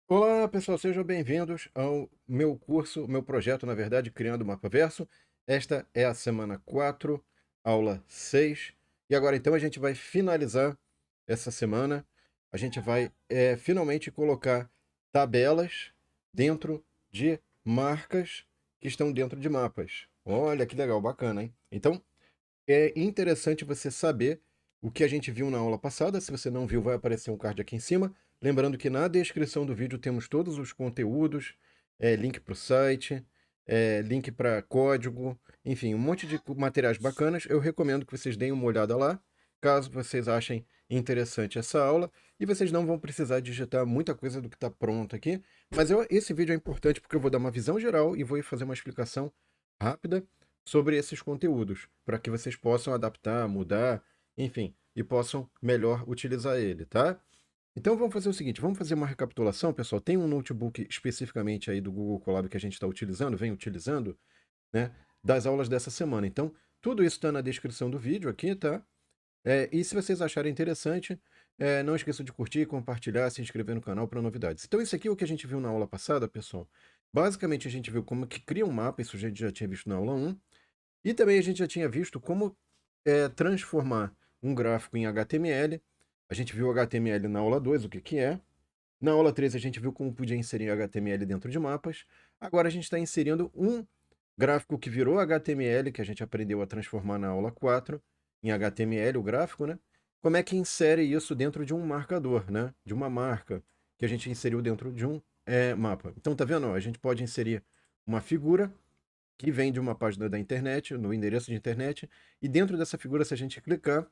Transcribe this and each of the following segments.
Olá, pessoal, sejam bem-vindos ao meu curso, meu projeto, na verdade, Criando o Mapa Verso. Esta é a semana 4, aula 6. E agora, então, a gente vai finalizar essa semana. A gente vai finalmente colocar tabelas dentro de marcas que estão dentro de mapas. Olha que legal, bacana, hein? Então, é interessante você saber o que a gente viu na aula passada. Se você não viu, vai aparecer um card aqui em cima. Lembrando que na descrição do vídeo temos todos os conteúdos, link para o site, link para código, enfim, um monte de materiais bacanas. Eu recomendo que vocês deem uma olhada lá, caso vocês achem interessante essa aula. E vocês não vão precisar digitar muita coisa do que está pronto aqui. Mas esse vídeo é importante porque eu vou dar uma visão geral e vou fazer uma explicação rápida sobre esses conteúdos, para que vocês possam adaptar, mudar, enfim, e possam melhor utilizar ele, tá? Então vamos fazer o seguinte, vamos fazer uma recapitulação, pessoal. Tem um notebook especificamente aí do Google Colab que a gente está utilizando, vem utilizando, né, das aulas dessa semana. Então, tudo isso está na descrição do vídeo aqui, tá? E se vocês acharem interessante, não esqueçam de curtir, compartilhar, se inscrever no canal para novidades. Então, isso aqui é o que a gente viu na aula passada, pessoal. Basicamente, a gente viu como que cria um mapa, isso a gente já tinha visto na aula 1. E também a gente já tinha visto como transformar um gráfico em HTML. A gente viu HTML na aula 2, o que que é. Na aula 3 a gente viu como podia inserir HTML dentro de mapas. Agora a gente está inserindo um gráfico que virou HTML, que a gente aprendeu a transformar na aula 4, em HTML, o gráfico, né? Como é que insere isso dentro de um marcador, né? De uma marca que a gente inseriu dentro de um mapa. Então, tá vendo? Ó, a gente pode inserir uma figura que vem de uma página da internet, no endereço de internet, e dentro dessa figura, se a gente clicar,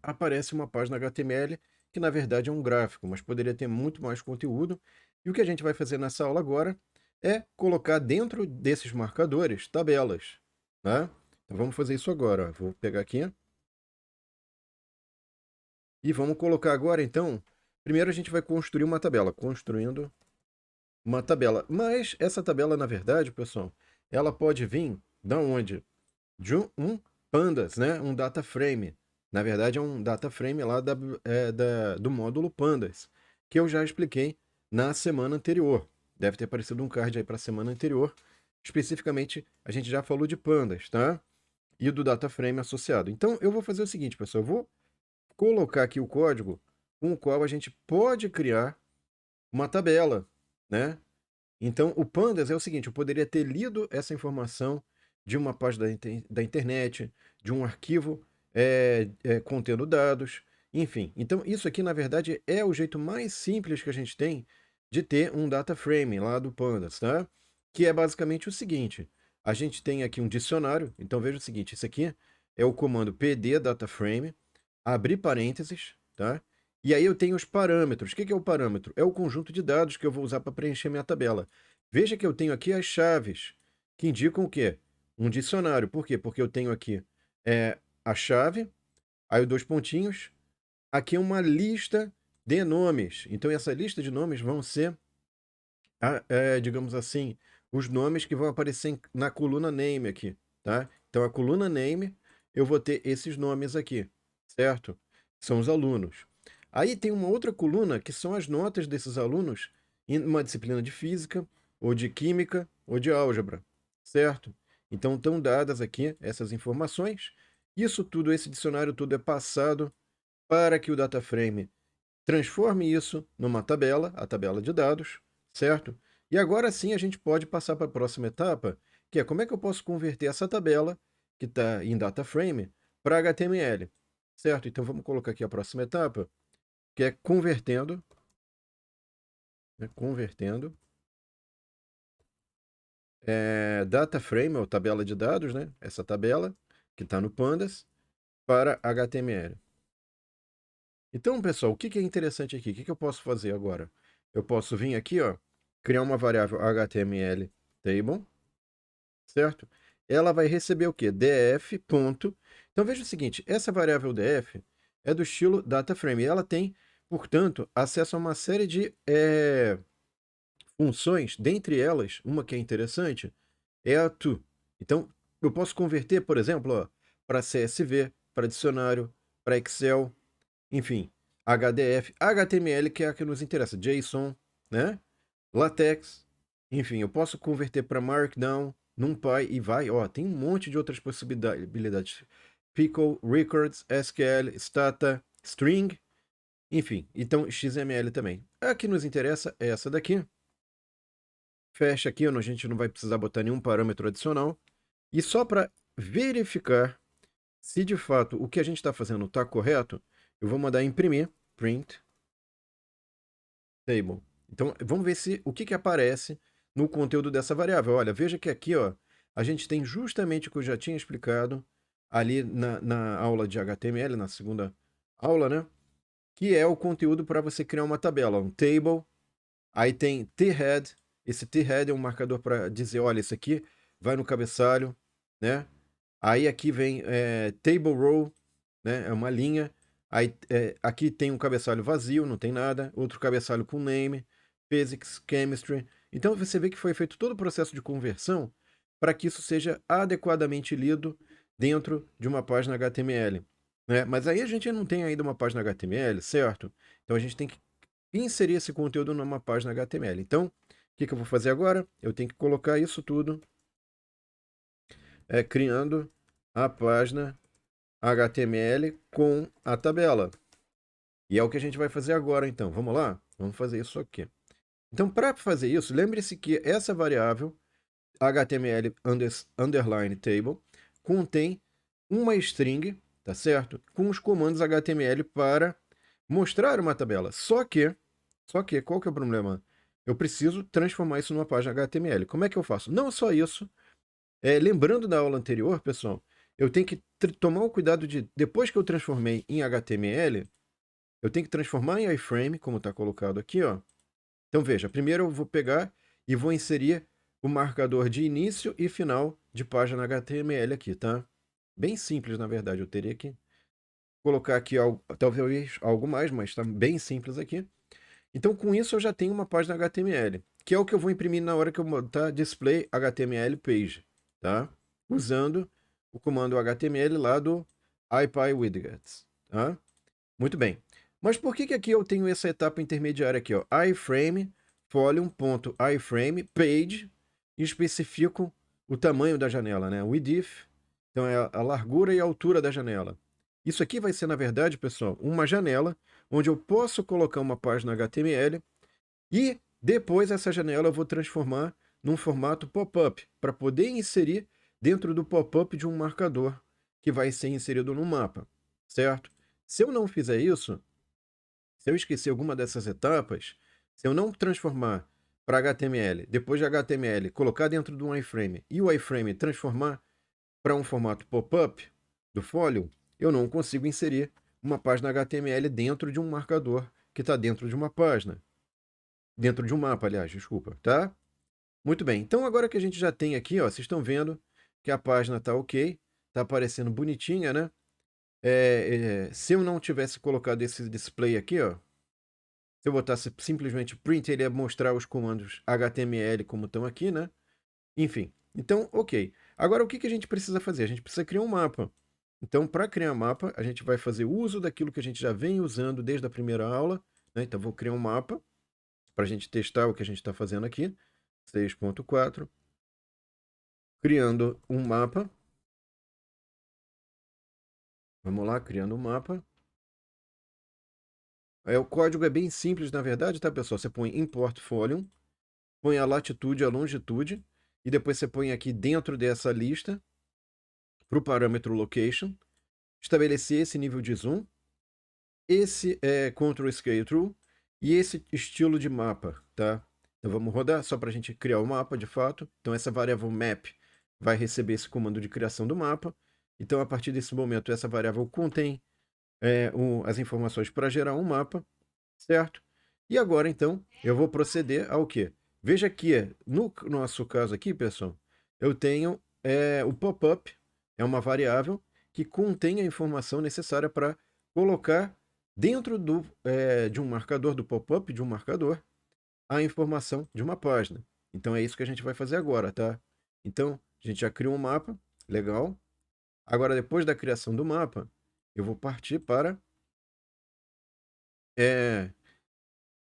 aparece uma página HTML, que na verdade é um gráfico, mas poderia ter muito mais conteúdo. E o que a gente vai fazer nessa aula agora é colocar dentro desses marcadores tabelas, tá? Então vamos fazer isso agora. Ó. Vou pegar aqui e vamos colocar agora, então. Primeiro a gente vai construir uma tabela, construindo uma tabela. Mas essa tabela, na verdade, pessoal, ela pode vir da onde? De um pandas, né? Um data frame. Na verdade, é um data frame lá do módulo pandas, que eu já expliquei na semana anterior. Deve ter aparecido um card aí para a semana anterior. Especificamente, a gente já falou de pandas, tá? E do data frame associado. Então, eu vou fazer o seguinte, pessoal. Eu vou colocar aqui o código com o qual a gente pode criar uma tabela, né? Então, o Pandas é o seguinte: eu poderia ter lido essa informação de uma página da internet, de um arquivo contendo dados, enfim. Então, isso aqui, na verdade, é o jeito mais simples que a gente tem de ter um data frame lá do Pandas, tá? Que é basicamente o seguinte: a gente tem aqui um dicionário. Então, veja o seguinte: isso aqui é o comando pd dataframe, abrir parênteses, tá? E aí eu tenho os parâmetros. O que é o parâmetro? É o conjunto de dados que eu vou usar para preencher minha tabela. Veja que eu tenho aqui as chaves, que indicam o quê? Um dicionário. Por quê? Porque eu tenho aqui a chave, aí os dois pontinhos. Aqui é uma lista de nomes. Então, essa lista de nomes vão ser, digamos assim, os nomes que vão aparecer na coluna name aqui, tá? Então, a coluna name, eu vou ter esses nomes aqui, certo? São os alunos. Aí tem uma outra coluna que são as notas desses alunos em uma disciplina de física, ou de química, ou de álgebra, certo? Então estão dadas aqui essas informações. Isso tudo, esse dicionário todo é passado para que o DataFrame transforme isso numa tabela, a tabela de dados, certo? E agora sim a gente pode passar para a próxima etapa, que é como é que eu posso converter essa tabela, que está em DataFrame, para HTML, certo? Então vamos colocar aqui a próxima etapa, que é convertendo, né, convertendo data frame, ou tabela de dados, né, essa tabela que está no Pandas, para HTML. Então, pessoal, o que é interessante aqui? O que eu posso fazer agora? Eu posso vir aqui, ó, criar uma variável HTML table, certo? Ela vai receber o quê? df. Ponto. Então veja o seguinte, essa variável df é do estilo DataFrame. Ela tem, portanto, acesso a uma série de funções, dentre elas, uma que é interessante, é a to. Então, eu posso converter, por exemplo, para CSV, para dicionário, para Excel, enfim, HDF, HTML, que é a que nos interessa, JSON, né? LaTeX, enfim, eu posso converter para Markdown, NumPy e vai, ó, tem um monte de outras possibilidades. Pickle, Records, SQL, Stata, String, enfim, então XML também. A que nos interessa é essa daqui. Fecha aqui, a gente não vai precisar botar nenhum parâmetro adicional. E só para verificar se de fato o que a gente está fazendo está correto, eu vou mandar imprimir, print, table. Então, vamos ver se o que aparece no conteúdo dessa variável. Olha, veja que aqui, ó, a gente tem justamente o que eu já tinha explicado ali na aula de HTML, na segunda aula, né? Que é o conteúdo para você criar uma tabela, um table. Aí tem t-head. Esse t-head é um marcador para dizer, olha, isso aqui vai no cabeçalho, né? Aí aqui vem table row, né? É uma linha. Aí aqui tem um cabeçalho vazio, não tem nada. Outro cabeçalho com name, physics, chemistry. Então você vê que foi feito todo o processo de conversão para que isso seja adequadamente lido dentro de uma página HTML, né? Mas aí a gente não tem ainda uma página HTML, certo? Então a gente tem que inserir esse conteúdo numa página HTML. Então, o que eu vou fazer agora? Eu tenho que colocar isso tudo criando a página HTML com a tabela. E é o que a gente vai fazer agora, então. Vamos lá? Vamos fazer isso aqui. Então, para fazer isso, lembre-se que essa variável HTML underline table contém uma string, tá certo? Com os comandos HTML para mostrar uma tabela. Só que, qual que é o problema? Eu preciso transformar isso numa página HTML. Como é que eu faço? Não só isso. Lembrando da aula anterior, pessoal, eu tenho que tomar o cuidado de, depois que eu transformei em HTML, eu tenho que transformar em iframe, como está colocado aqui, ó. Então veja, primeiro eu vou pegar e vou inserir o marcador de início e final de página HTML aqui, tá? Bem simples, na verdade. Eu teria que colocar aqui algo, talvez algo mais, mas está bem simples aqui. Então, com isso, eu já tenho uma página HTML, que é o que eu vou imprimir na hora que eu botar display HTML page, tá? Usando o comando HTML lá do IPyWidgets, tá? Muito bem. Mas por que aqui eu tenho essa etapa intermediária aqui, ó? iframe, volume.iframe, page, e especifico o tamanho da janela, né? Width, então é a largura e a altura da janela. Isso aqui vai ser, na verdade, pessoal, uma janela onde eu posso colocar uma página HTML e depois essa janela eu vou transformar num formato pop-up para poder inserir dentro do pop-up de um marcador que vai ser inserido no mapa, certo? Se eu não fizer isso, se eu esquecer alguma dessas etapas, se eu não transformar para HTML, depois de HTML, colocar dentro do iframe e o iframe transformar para um formato pop-up do Folio, eu não consigo inserir uma página HTML dentro de um marcador que está dentro de uma página. Dentro de um mapa, aliás, desculpa, tá? Muito bem. Então, agora que a gente já tem aqui, ó, vocês estão vendo que a página está ok, está aparecendo bonitinha, né? Se eu não tivesse colocado esse display aqui, ó, se eu botasse simplesmente print, ele ia mostrar os comandos HTML como estão aqui, né? Enfim, então, ok. Agora, o que a gente precisa fazer? A gente precisa criar um mapa. Então, para criar um mapa, a gente vai fazer uso daquilo que a gente já vem usando desde a primeira aula, né? Então, vou criar um mapa para a gente testar o que a gente está fazendo aqui. 6.4. Criando um mapa. Vamos lá, criando um mapa. O código é bem simples, na verdade, tá, pessoal? Você põe import volume, põe a latitude e a longitude, e depois você põe aqui dentro dessa lista, para o parâmetro location, estabelecer esse nível de zoom, esse Ctrl Scale Through e esse estilo de mapa, tá? Então vamos rodar só para a gente criar o mapa de fato. Então essa variável map vai receber esse comando de criação do mapa. Então a partir desse momento essa variável contém as informações para gerar um mapa, certo? E agora então eu vou proceder ao quê? Veja que no nosso caso aqui, pessoal, eu tenho o pop-up, é uma variável que contém a informação necessária para colocar dentro de um marcador do pop-up, de um marcador, a informação de uma página. Então é isso que a gente vai fazer agora, tá? Então, a gente já criou um mapa, legal. Agora, depois da criação do mapa, eu vou partir para,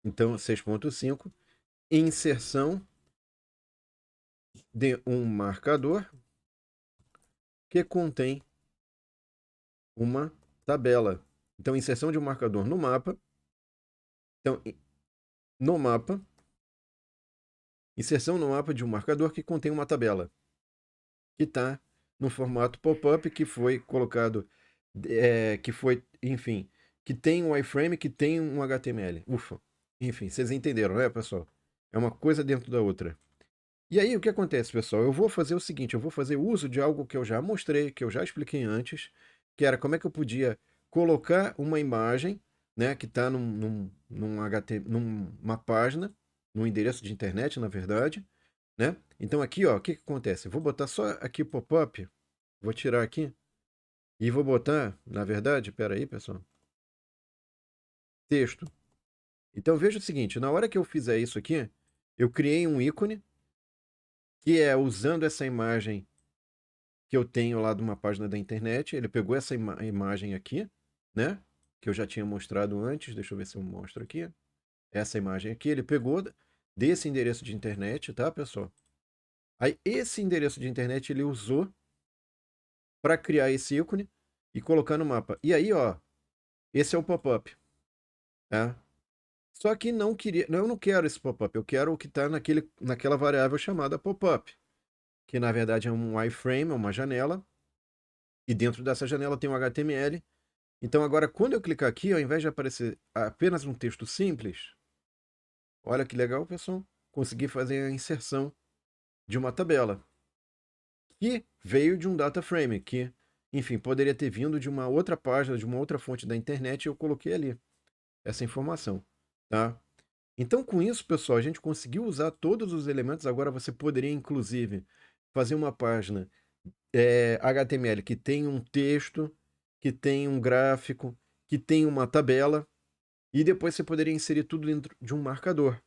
então, 6.5. inserção de um marcador que contém uma tabela. Então, inserção de um marcador no mapa. Então, no mapa, inserção no mapa de um marcador que contém uma tabela, que está no formato pop-up, que foi colocado, que foi, enfim, que tem um iframe, que tem um HTML. Ufa. Enfim, vocês entenderam, né, pessoal? É uma coisa dentro da outra. E aí, o que acontece, pessoal? Eu vou fazer o seguinte, eu vou fazer uso de algo que eu já mostrei, que eu já expliquei antes, que era como é que eu podia colocar uma imagem, né, que está numa página, num endereço de internet, na verdade, né? Então aqui, ó, o que que acontece? Eu vou botar só aqui pop-up, vou tirar aqui, e vou botar, na verdade, espera aí, pessoal, texto. Então veja o seguinte, na hora que eu fizer isso aqui, eu criei um ícone, que é usando essa imagem que eu tenho lá de uma página da internet. Ele pegou essa imagem aqui, né? Que eu já tinha mostrado antes. Deixa eu ver se eu mostro aqui. Essa imagem aqui, ele pegou desse endereço de internet, tá, pessoal? Aí, esse endereço de internet ele usou para criar esse ícone e colocar no mapa. E aí, ó, esse é o pop-up, tá? Só que não queria, eu não quero esse pop-up, eu quero o que está naquela variável chamada pop-up, que na verdade é um iframe, é uma janela, e dentro dessa janela tem um HTML. Então agora, quando eu clicar aqui, ao invés de aparecer apenas um texto simples, olha que legal, pessoal, consegui fazer a inserção de uma tabela que veio de um data frame, que, enfim, poderia ter vindo de uma outra página, de uma outra fonte da internet, e eu coloquei ali essa informação, tá? Então, com isso, pessoal, a gente conseguiu usar todos os elementos. Agora você poderia, inclusive, fazer uma página HTML que tem um texto, que tem um gráfico, que tem uma tabela, e depois você poderia inserir tudo dentro de um marcador.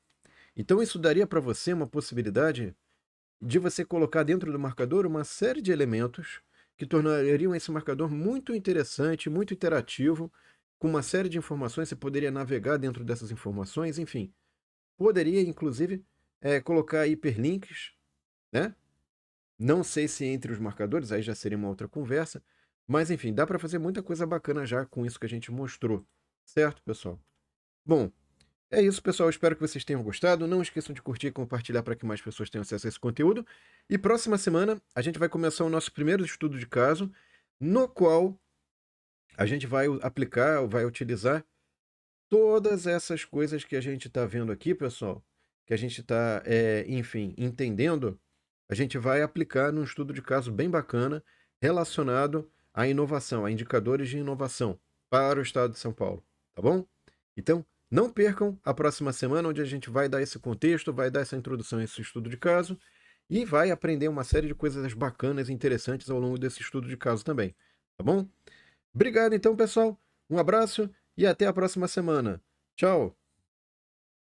Então isso daria para você uma possibilidade de você colocar dentro do marcador uma série de elementos que tornariam esse marcador muito interessante, muito interativo, com uma série de informações. Você poderia navegar dentro dessas informações, enfim. Poderia, inclusive, colocar hiperlinks, né? Não sei se entre os marcadores, aí já seria uma outra conversa, mas enfim, dá para fazer muita coisa bacana já com isso que a gente mostrou, certo, pessoal? Bom, é isso, pessoal. Espero que vocês tenham gostado. Não esqueçam de curtir e compartilhar para que mais pessoas tenham acesso a esse conteúdo. E próxima semana a gente vai começar o nosso primeiro estudo de caso, no qual a gente vai aplicar, vai utilizar todas essas coisas que a gente está vendo aqui, pessoal, que a gente está, enfim, entendendo. A gente vai aplicar num estudo de caso bem bacana relacionado à inovação, a indicadores de inovação para o estado de São Paulo, tá bom? Então, não percam a próxima semana, onde a gente vai dar esse contexto, vai dar essa introdução a esse estudo de caso e vai aprender uma série de coisas bacanas e interessantes ao longo desse estudo de caso também, tá bom? Obrigado então, pessoal. Um abraço e até a próxima semana. Tchau!